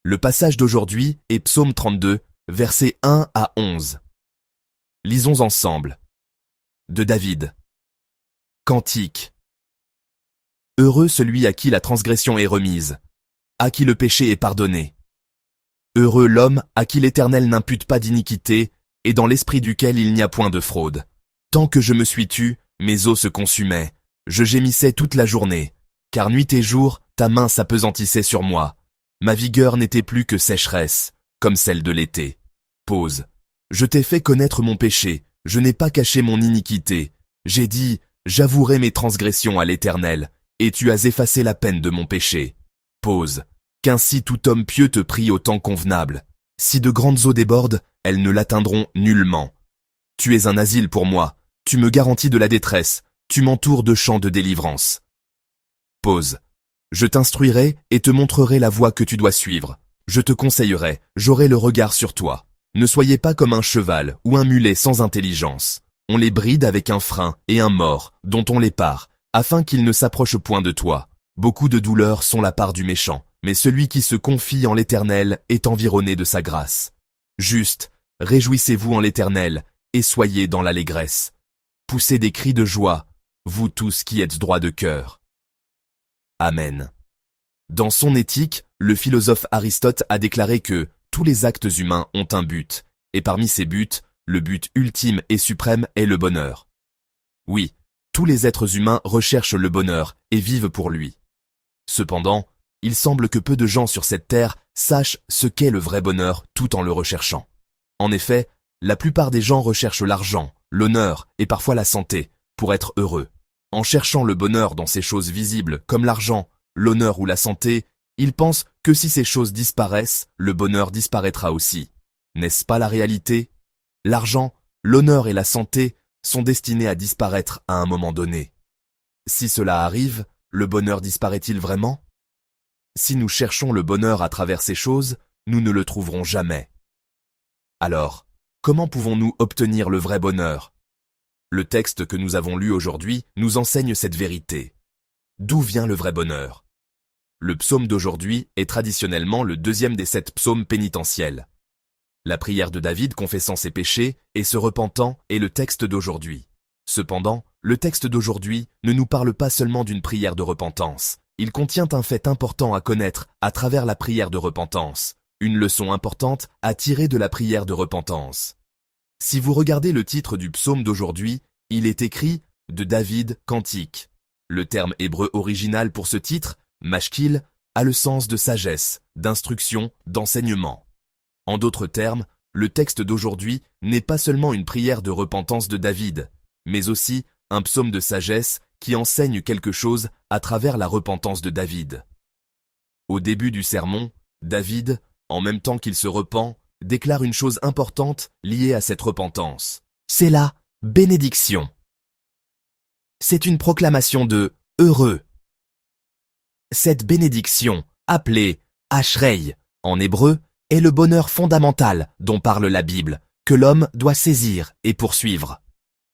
Le passage d'aujourd'hui est Psaume 32, versets 1 à 11. Lisons ensemble. De David. Cantique. Heureux celui à qui la transgression est remise, à qui le péché est pardonné. Heureux l'homme à qui l'Éternel n'impute pas d'iniquité, et dans l'esprit duquel il n'y a point de fraude. Tant que je me suis tu, mes os se consumaient, je gémissais toute la journée, car nuit et jour, ta main s'apesantissait sur moi. Ma vigueur n'était plus que sécheresse, comme celle de l'été. Pause. Je t'ai fait connaître mon péché, je n'ai pas caché mon iniquité. J'ai dit, j'avouerai mes transgressions à l'Éternel, et tu as effacé la peine de mon péché. Pause. Qu'ainsi tout homme pieux te prie au temps convenable. Si de grandes eaux débordent, elles ne l'atteindront nullement. Tu es un asile pour moi, tu me garantis de la détresse, tu m'entoures de chants de délivrance. Pause. Je t'instruirai et te montrerai la voie que tu dois suivre. Je te conseillerai, j'aurai le regard sur toi. Ne soyez pas comme un cheval ou un mulet sans intelligence. On les bride avec un frein et un mors, dont on les pare, afin qu'ils ne s'approchent point de toi. Beaucoup de douleurs sont la part du méchant, mais celui qui se confie en l'Éternel est environné de sa grâce. Juste, réjouissez-vous en l'Éternel, et soyez dans l'allégresse. Poussez des cris de joie, vous tous qui êtes droits de cœur. Amen. Dans son Éthique, le philosophe Aristote a déclaré que tous les actes humains ont un but, et parmi ces buts, le but ultime et suprême est le bonheur. Oui, tous les êtres humains recherchent le bonheur et vivent pour lui. Cependant, il semble que peu de gens sur cette terre sachent ce qu'est le vrai bonheur tout en le recherchant. En effet, la plupart des gens recherchent l'argent, l'honneur et parfois la santé pour être heureux. En cherchant le bonheur dans ces choses visibles comme l'argent, l'honneur ou la santé, ils pensent que si ces choses disparaissent, le bonheur disparaîtra aussi. N'est-ce pas la réalité? L'argent, l'honneur et la santé sont destinés à disparaître à un moment donné. Si cela arrive, le bonheur disparaît-il vraiment? Si nous cherchons le bonheur à travers ces choses, nous ne le trouverons jamais. Alors, comment pouvons-nous obtenir le vrai bonheur? Le texte que nous avons lu aujourd'hui nous enseigne cette vérité. D'où vient le vrai bonheur? Le psaume d'aujourd'hui est traditionnellement le deuxième des 7 psaumes pénitentiels. La prière de David confessant ses péchés et se repentant est le texte d'aujourd'hui. Cependant, le texte d'aujourd'hui ne nous parle pas seulement d'une prière de repentance. Il contient un fait important à connaître à travers la prière de repentance, une leçon importante à tirer de la prière de repentance. Si vous regardez le titre du psaume d'aujourd'hui, il est écrit « de David, cantique ». Le terme hébreu original pour ce titre, mashkil, a le sens de sagesse, d'instruction, d'enseignement. En d'autres termes, le texte d'aujourd'hui n'est pas seulement une prière de repentance de David, mais aussi un psaume de sagesse qui enseigne quelque chose à travers la repentance de David. Au début du sermon, David, en même temps qu'il se repent, déclare une chose importante liée à cette repentance. C'est la bénédiction. C'est une proclamation de « heureux ». Cette bénédiction, appelée « ashrei » en hébreu, est le bonheur fondamental dont parle la Bible, que l'homme doit saisir et poursuivre.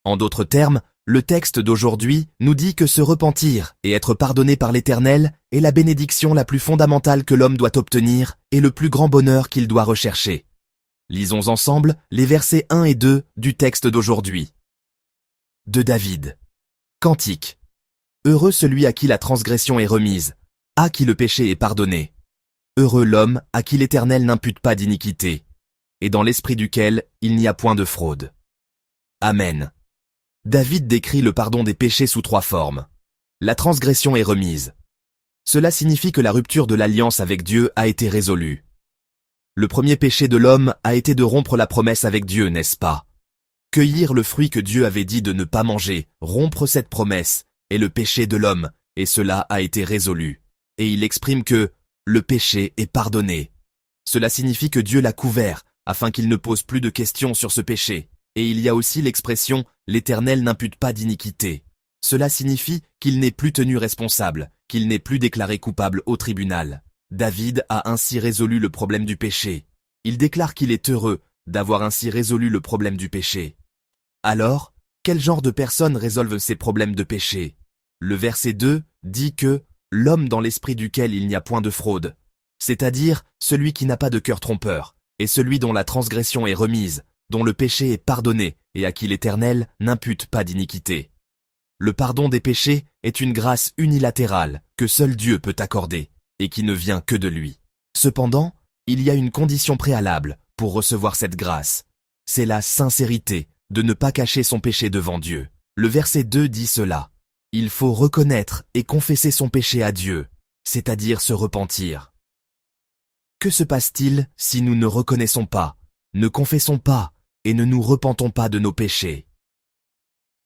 En d'autres termes, le texte d'aujourd'hui nous dit que se repentir et être pardonné par l'Éternel est la bénédiction la plus fondamentale que l'homme doit obtenir et le plus grand bonheur qu'il doit rechercher. Lisons ensemble les versets 1 et 2 du texte d'aujourd'hui. De David. Cantique. Heureux celui à qui la transgression est remise, à qui le péché est pardonné. Heureux l'homme à qui l'Éternel n'impute pas d'iniquité, et dans l'esprit duquel il n'y a point de fraude. Amen. David décrit le pardon des péchés sous 3 formes. La transgression est remise. Cela signifie que la rupture de l'alliance avec Dieu a été résolue. Le premier péché de l'homme a été de rompre la promesse avec Dieu, n'est-ce pas? Cueillir le fruit que Dieu avait dit de ne pas manger, rompre cette promesse, est le péché de l'homme, et cela a été résolu. Et il exprime que le péché est pardonné. Cela signifie que Dieu l'a couvert, afin qu'il ne pose plus de questions sur ce péché. Et il y a aussi l'expression « l'Éternel n'impute pas d'iniquité ». Cela signifie qu'il n'est plus tenu responsable, qu'il n'est plus déclaré coupable au tribunal. David a ainsi résolu le problème du péché. Il déclare qu'il est heureux d'avoir ainsi résolu le problème du péché. Alors, quel genre de personnes résolvent ces problèmes de péché? Le verset 2 dit que « l'homme dans l'esprit duquel il n'y a point de fraude ». c'est-à-dire celui qui n'a pas de cœur trompeur, et celui dont la transgression est remise, dont le péché est pardonné, et à qui l'Éternel n'impute pas d'iniquité. Le pardon des péchés est une grâce unilatérale que seul Dieu peut accorder, et qui ne vient que de lui. Cependant, il y a une condition préalable pour recevoir cette grâce. C'est la sincérité, de ne pas cacher son péché devant Dieu. Le verset 2 dit cela. Il faut reconnaître et confesser son péché à Dieu, c'est-à-dire se repentir. Que se passe-t-il si nous ne reconnaissons pas, ne confessons pas et ne nous repentons pas de nos péchés?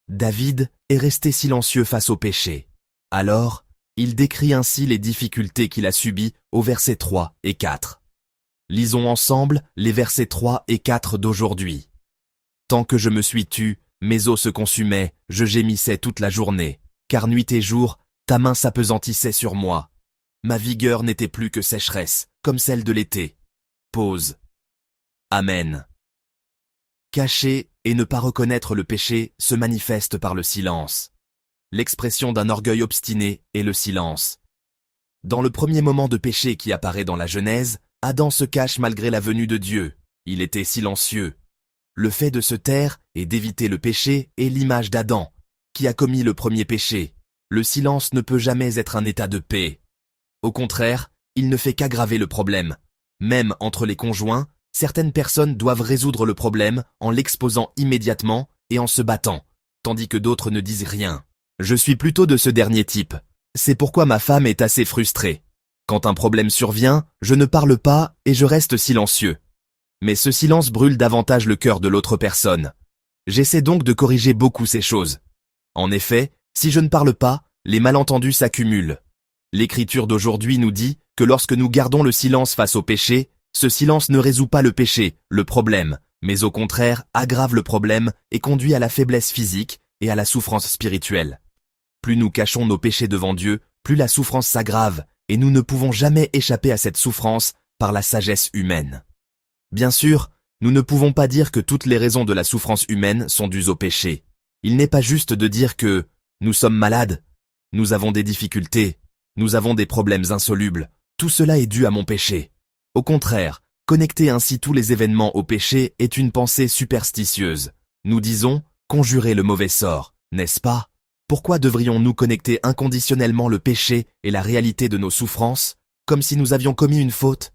David est resté silencieux face au péché. Alors, il décrit ainsi les difficultés qu'il a subies aux versets 3 et 4. Lisons ensemble les versets 3 et 4 d'aujourd'hui. Tant que je me suis tu, mes os se consumaient, je gémissais toute la journée, car nuit et jour, ta main s'apesantissait sur moi. Ma vigueur n'était plus que sécheresse, comme celle de l'été. Pause. Amen. Cacher et ne pas reconnaître le péché se manifeste par le silence. L'expression d'un orgueil obstiné est le silence. Dans le premier moment de péché qui apparaît dans la Genèse, Adam se cache malgré la venue de Dieu. Il était silencieux. Le fait de se taire et d'éviter le péché est l'image d'Adam, qui a commis le premier péché. Le silence ne peut jamais être un état de paix. Au contraire, il ne fait qu'aggraver le problème. Même entre les conjoints, certaines personnes doivent résoudre le problème en l'exposant immédiatement et en se battant, tandis que d'autres ne disent rien. Je suis plutôt de ce dernier type. C'est pourquoi ma femme est assez frustrée. Quand un problème survient, je ne parle pas et je reste silencieux. Mais ce silence brûle davantage le cœur de l'autre personne. J'essaie donc de corriger beaucoup ces choses. En effet, si je ne parle pas, les malentendus s'accumulent. L'Écriture d'aujourd'hui nous dit que lorsque nous gardons le silence face au péché, ce silence ne résout pas le péché, le problème, mais au contraire aggrave le problème et conduit à la faiblesse physique et à la souffrance spirituelle. Plus nous cachons nos péchés devant Dieu, plus la souffrance s'aggrave, et nous ne pouvons jamais échapper à cette souffrance par la sagesse humaine. Bien sûr, nous ne pouvons pas dire que toutes les raisons de la souffrance humaine sont dues au péché. Il n'est pas juste de dire que nous sommes malades, nous avons des difficultés, nous avons des problèmes insolubles, tout cela est dû à mon péché. Au contraire, connecter ainsi tous les événements au péché est une pensée superstitieuse. Nous disons conjurer le mauvais sort, n'est-ce pas? Pourquoi devrions-nous connecter inconditionnellement le péché et la réalité de nos souffrances, comme si nous avions commis une faute?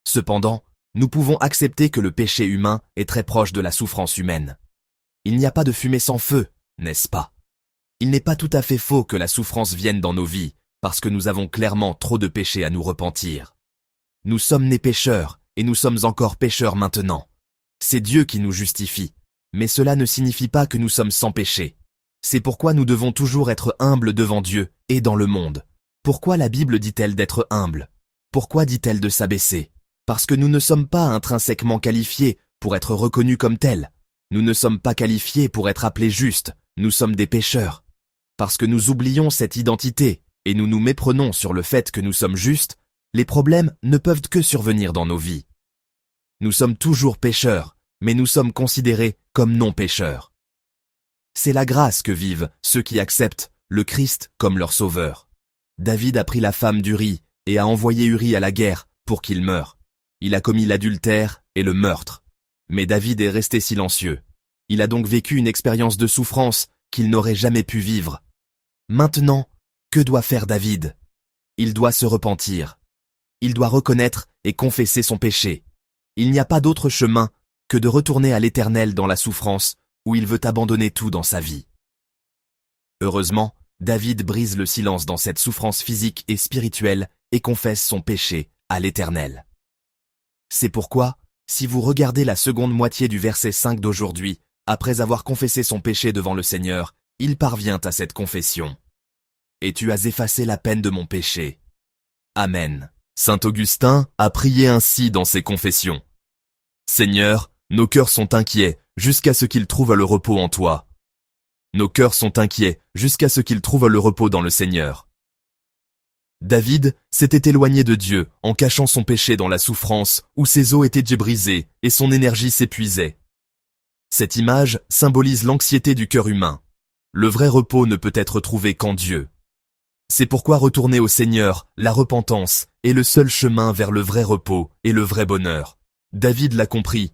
Cependant, nous pouvons accepter que le péché humain est très proche de la souffrance humaine. Il n'y a pas de fumée sans feu, n'est-ce pas? Il n'est pas tout à fait faux que la souffrance vienne dans nos vies, parce que nous avons clairement trop de péchés à nous repentir. Nous sommes nés pécheurs, et nous sommes encore pécheurs maintenant. C'est Dieu qui nous justifie, mais cela ne signifie pas que nous sommes sans péché. C'est pourquoi nous devons toujours être humbles devant Dieu et dans le monde. Pourquoi la Bible dit-elle d'être humble? Pourquoi dit-elle de s'abaisser? Parce que nous ne sommes pas intrinsèquement qualifiés pour être reconnus comme tels. Nous ne sommes pas qualifiés pour être appelés justes, nous sommes des pécheurs. Parce que nous oublions cette identité et nous nous méprenons sur le fait que nous sommes justes, les problèmes ne peuvent que survenir dans nos vies. Nous sommes toujours pécheurs, mais nous sommes considérés comme non pécheurs. C'est la grâce que vivent ceux qui acceptent le Christ comme leur sauveur. David a pris la femme d'Uri et a envoyé Uri à la guerre pour qu'il meure. Il a commis l'adultère et le meurtre. Mais David est resté silencieux. Il a donc vécu une expérience de souffrance qu'il n'aurait jamais pu vivre. Maintenant, que doit faire David? Il doit se repentir. Il doit reconnaître et confesser son péché. Il n'y a pas d'autre chemin que de retourner à l'Éternel dans la souffrance où il veut abandonner tout dans sa vie. Heureusement, David brise le silence dans cette souffrance physique et spirituelle et confesse son péché à l'Éternel. C'est pourquoi, si vous regardez la seconde moitié du verset 5 d'aujourd'hui, après avoir confessé son péché devant le Seigneur, il parvient à cette confession. « Et tu as effacé la peine de mon péché. » Amen. Saint Augustin a prié ainsi dans ses confessions. « Seigneur, nos cœurs sont inquiets jusqu'à ce qu'ils trouvent le repos en toi. Nos cœurs sont inquiets jusqu'à ce qu'ils trouvent le repos dans le Seigneur. » David s'était éloigné de Dieu en cachant son péché dans la souffrance où ses os étaient brisés et son énergie s'épuisait. Cette image symbolise l'anxiété du cœur humain. Le vrai repos ne peut être trouvé qu'en Dieu. C'est pourquoi retourner au Seigneur, la repentance est le seul chemin vers le vrai repos et le vrai bonheur. David l'a compris.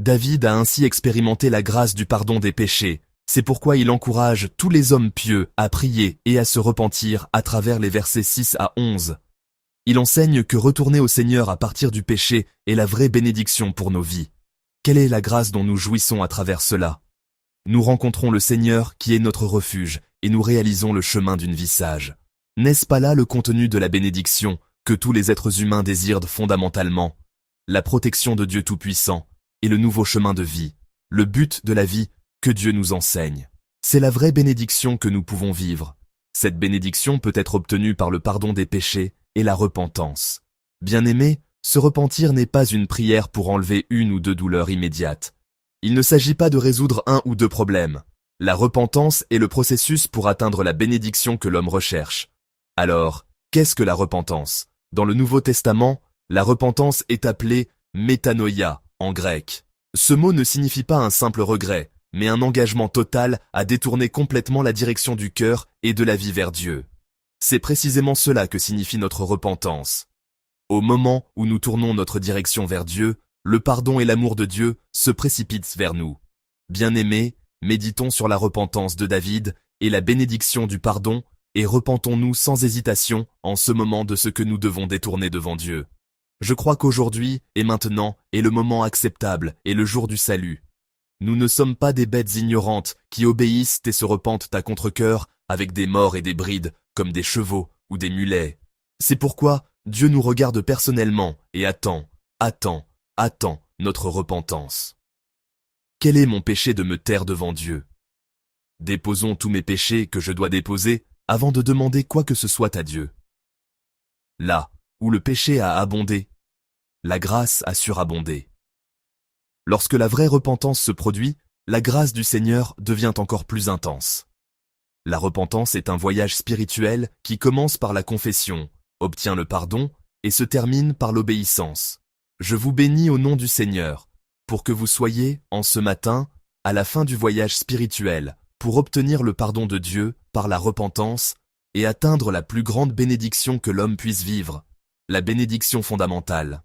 David a ainsi expérimenté la grâce du pardon des péchés. C'est pourquoi il encourage tous les hommes pieux à prier et à se repentir à travers les versets 6 à 11. Il enseigne que retourner au Seigneur à partir du péché est la vraie bénédiction pour nos vies. Quelle est la grâce dont nous jouissons à travers cela? Nous rencontrons le Seigneur qui est notre refuge et nous réalisons le chemin d'une vie sage. N'est-ce pas là le contenu de la bénédiction que tous les êtres humains désirent fondamentalement? La protection de Dieu Tout-Puissant et le nouveau chemin de vie, le but de la vie que Dieu nous enseigne. C'est la vraie bénédiction que nous pouvons vivre. Cette bénédiction peut être obtenue par le pardon des péchés et la repentance. Bien-aimés, se repentir n'est pas une prière pour enlever une ou deux douleurs immédiates. Il ne s'agit pas de résoudre un ou deux problèmes. La repentance est le processus pour atteindre la bénédiction que l'homme recherche. Alors, qu'est-ce que la repentance? Dans le Nouveau Testament, la repentance est appelée métanoïa en grec. Ce mot ne signifie pas un simple regret, mais un engagement total à détourner complètement la direction du cœur et de la vie vers Dieu. C'est précisément cela que signifie notre repentance. Au moment où nous tournons notre direction vers Dieu, le pardon et l'amour de Dieu se précipitent vers nous. Bien-aimés, méditons sur la repentance de David et la bénédiction du pardon et repentons-nous sans hésitation en ce moment de ce que nous devons détourner devant Dieu. Je crois qu'aujourd'hui et maintenant est le moment acceptable et le jour du salut. Nous ne sommes pas des bêtes ignorantes qui obéissent et se repentent à contre-cœur avec des morts et des brides comme des chevaux ou des mulets. C'est pourquoi Dieu nous regarde personnellement et attend notre repentance. Quel est mon péché de me taire devant Dieu? Déposons tous mes péchés que je dois déposer avant de demander quoi que ce soit à Dieu. Là où le péché a abondé, la grâce a surabondé. Lorsque la vraie repentance se produit, la grâce du Seigneur devient encore plus intense. La repentance est un voyage spirituel qui commence par la confession, obtient le pardon et se termine par l'obéissance. Je vous bénis au nom du Seigneur, pour que vous soyez, en ce matin, à la fin du voyage spirituel, pour obtenir le pardon de Dieu par la repentance et atteindre la plus grande bénédiction que l'homme puisse vivre, la bénédiction fondamentale.